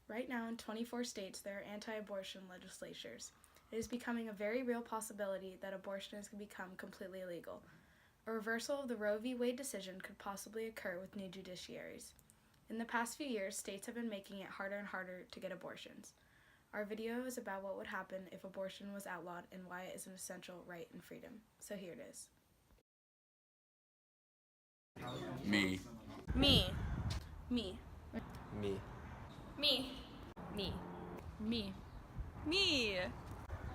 Right now, in 24 states, there are anti-abortion legislatures. It is becoming a very real possibility that abortion is going to become completely illegal. A reversal of the Roe v. Wade decision could possibly occur with new judiciaries. In the past few years, states have been making it harder and harder to get abortions. Our video is about what would happen if abortion was outlawed and why it is an essential right and freedom. So here it is. Me. Me. Me. Me. Me. Me. Me. Me.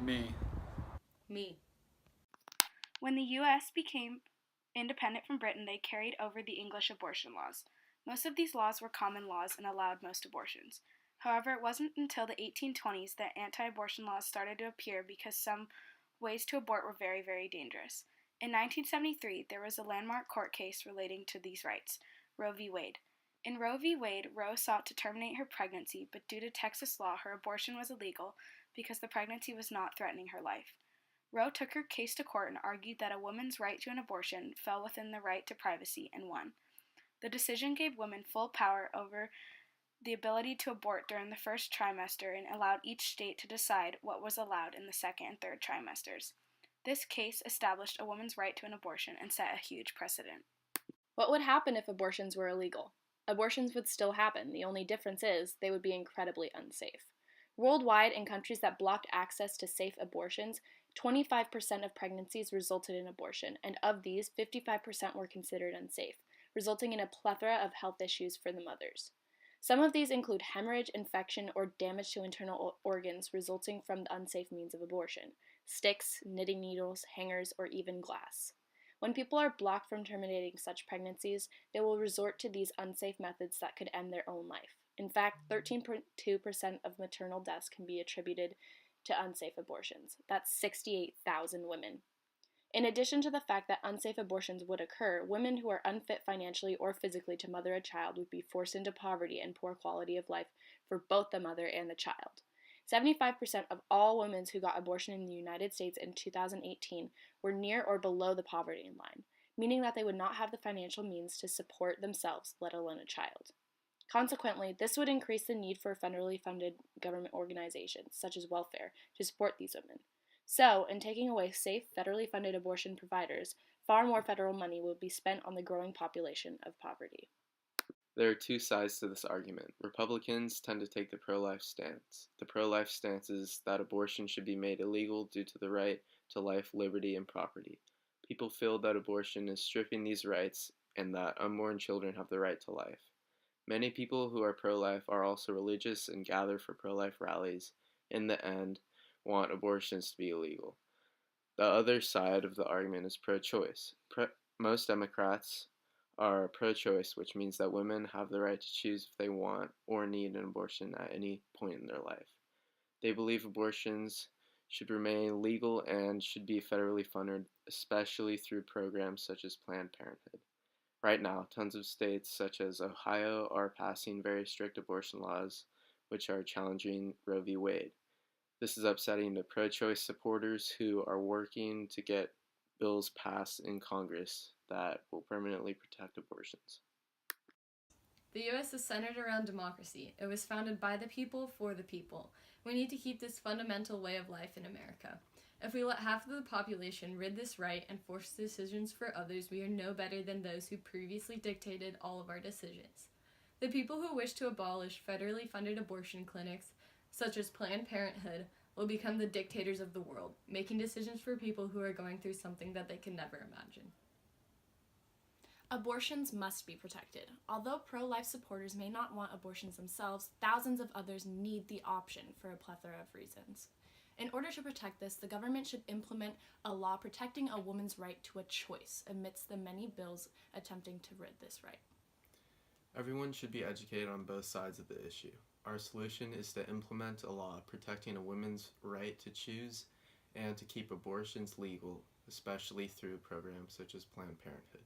Me. Me. When the U.S. became independent from Britain, they carried over the English abortion laws. Most of these laws were common laws and allowed most abortions. However, it wasn't until the 1820s that anti-abortion laws started to appear because some ways to abort were very, very dangerous. In 1973, there was a landmark court case relating to these rights, Roe v. Wade. In Roe v. Wade, Roe sought to terminate her pregnancy, but due to Texas law, her abortion was illegal because the pregnancy was not threatening her life. Roe took her case to court and argued that a woman's right to an abortion fell within the right to privacy and won. The decision gave women full power over the ability to abort during the first trimester and allowed each state to decide what was allowed in the second and third trimesters. This case established a woman's right to an abortion and set a huge precedent. What would happen if abortions were illegal? Abortions would still happen. The only difference is they would be incredibly unsafe. Worldwide, in countries that blocked access to safe abortions, 25% of pregnancies resulted in abortion, and of these, 55% were considered unsafe, resulting in a plethora of health issues for the mothers. Some of these include hemorrhage, infection, or damage to internal organs resulting from the unsafe means of abortion: sticks, knitting needles, hangers, or even glass. When people are blocked from terminating such pregnancies, they will resort to these unsafe methods that could end their own life. In fact, 13.2% of maternal deaths can be attributed to unsafe abortions. That's 68,000 women. In addition to the fact that unsafe abortions would occur, women who are unfit financially or physically to mother a child would be forced into poverty and poor quality of life for both the mother and the child. 75% of all women who got abortion in the United States in 2018 were near or below the poverty line, meaning that they would not have the financial means to support themselves, let alone a child. Consequently, this would increase the need for federally funded government organizations, such as welfare, to support these women. So, in taking away safe, federally funded abortion providers, far more federal money will be spent on the growing population of poverty. There are two sides to this argument. Republicans tend to take the pro-life stance. The pro-life stance is that abortion should be made illegal due to the right to life, liberty, and property. People feel that abortion is stripping these rights and that unborn children have the right to life. Many people who are pro-life are also religious and gather for pro-life rallies. In the end, want abortions to be illegal. The other side of the argument is pro-choice. Most Democrats are pro-choice, which means that women have the right to choose if they want or need an abortion at any point in their life. They believe abortions should remain legal and should be federally funded, especially through programs such as Planned Parenthood. Right now, tons of states such as Ohio are passing very strict abortion laws, which are challenging Roe v. Wade. This is upsetting the pro-choice supporters who are working to get bills passed in Congress that will permanently protect abortions. The U.S. is centered around democracy. It was founded by the people for the people. We need to keep this fundamental way of life in America. If we let half of the population rid this right and force decisions for others, we are no better than those who previously dictated all of our decisions. The people who wish to abolish federally funded abortion clinics, such as Planned Parenthood, will become the dictators of the world, making decisions for people who are going through something that they can never imagine. Abortions must be protected. Although pro-life supporters may not want abortions themselves, thousands of others need the option for a plethora of reasons. In order to protect this, the government should implement a law protecting a woman's right to a choice amidst the many bills attempting to rid this right. Everyone should be educated on both sides of the issue. Our solution is to implement a law protecting a woman's right to choose and to keep abortions legal, especially through programs such as Planned Parenthood.